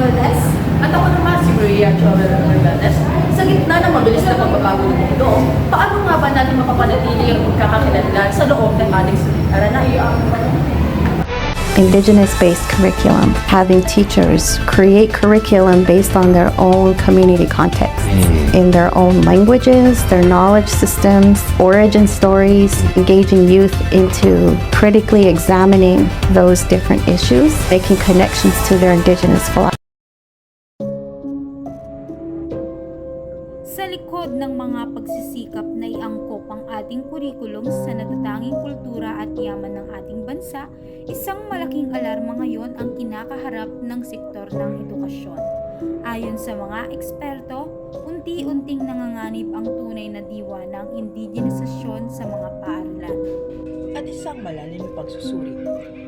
Valdez. At ako naman si Maria Joel Hernandez. Sa gitna ng mabilis na pagbabago ng mundo, paano nga ba natin mapapanatili ang pagkakakilanlan sa loob ng ating silid-aralan? Indigenous-based curriculum, having teachers create curriculum based on their own community context, in their own languages, their knowledge systems, origin stories, engaging youth into critically examining those different issues, making connections to their indigenous philosophy. Sa likod ng mga pagsisikap na iangkop ang ating kurikulum sa natatanging kultura at yaman ng ating bansa, isang malaking alarma ngayon ang kinakaharap ng sektor ng edukasyon. Ayon sa mga eksperto, unti-unting nanganganib ang tunay na diwa ng indigenisasyon sa mga paaralan. At isang malalim na pagsusuri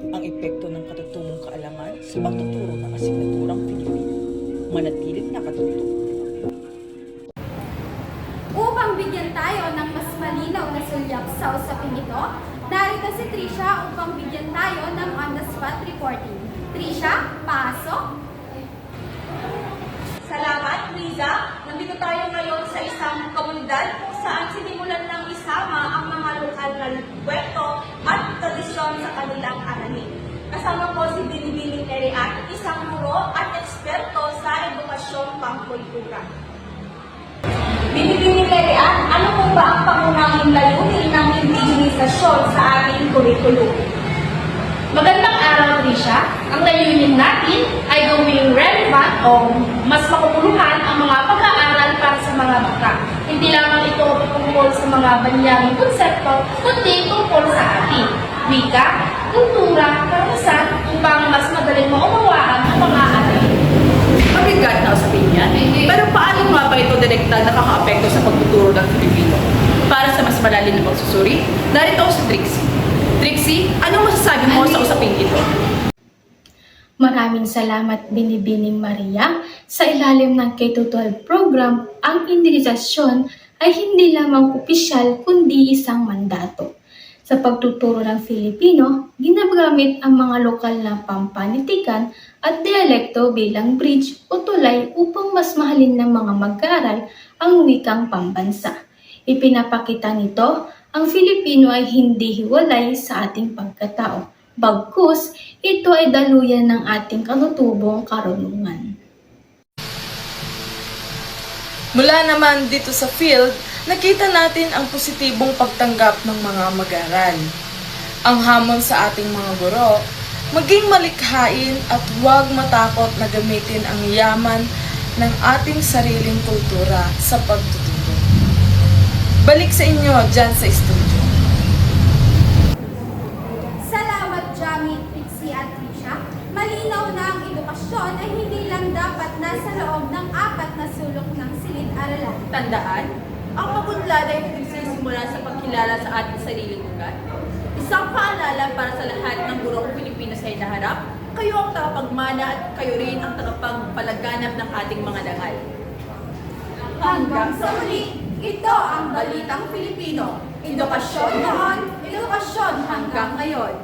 ang epekto ng katutubong kaalaman sa pagtuturo ng asignaturang Pilipino. Manatiling nakatuto. Upang bigyan tayo ng mas malinaw na sulyak sa usaping ito, narito si Trisha upang bigyan tayo ng on-the-spot reporting. Trisha, pasok! Salamat, Liza. Nandito tayo ngayon sa isang komunidad saan sinimulan ng isama ang mga lokal na kwento at tradisyon sa kanilang aralin. Kasama ko si Binibining Eriat, isang guro at eksperto sa edukasyong pangkultura. Binibining Eriat, ano po ba ang pangunahing layunin ng indigenisasyon sa ating kurikulum? Magandang araw, Trisha. Ang layunin natin ay gawing relevant o mas makupuluhan ang mga pag-aaral para sa mga bata. Hindi lamang ito tungkol sa mga banyaging konsepto, kundi tungkol sa ating wika, kultura, karanasan upang mas madaling maunawaan ang mga aralin. Mabigat na usapin yan. Pero paano nga ba ito direkta nakaka-apekto sa pagtuturo ng Filipino? Para sa mas malalim na pagsusuri, narito ako si Trixie. Trixie, anong masasabi mo sa usaping ito? Maraming salamat, Binibining Maria. Sa ilalim ng K-12 program, ang indigenisasyon ay hindi lamang opisyal kundi isang mandato. Sa pagtuturo ng Filipino, ginagamit ang mga lokal na pampanitikan at dialekto bilang bridge o tulay upang mas mahalin ng mga mag-aaral ang wikang pambansa. Ipinapakita nito, ang Filipino ay hindi hiwalay sa ating pagkatao. Bagkus, ito ay daluyan ng ating katutubong karunungan. Mula naman dito sa field, nakita natin ang positibong pagtanggap ng mga mag-aaral. Ang hamon sa ating mga guro, maging malikhain at huwag matakot na gamitin ang yaman ng ating sariling kultura sa pagtuturo. Balik sa inyo dyan sa studio. Salamat, Jamie, Trixie at Trisha. Malinaw na ang edukasyon ay hindi lang dapat nasa loob ng 4 na sulok ng silid-aralan. Tandaan, ang pag-unlad ay nagsisimula sa pagkilala sa ating sariling lugar. Isang paalala para sa lahat ng gurong Pilipino sa hinaharap, kayo ang tagapagmana at kayo rin ang tagapagpalaganap ng ating mga dangal. Hanggang sa muli, ito ang Balitang Pilipino. Edukasyon noon, edukasyon hanggang ngayon.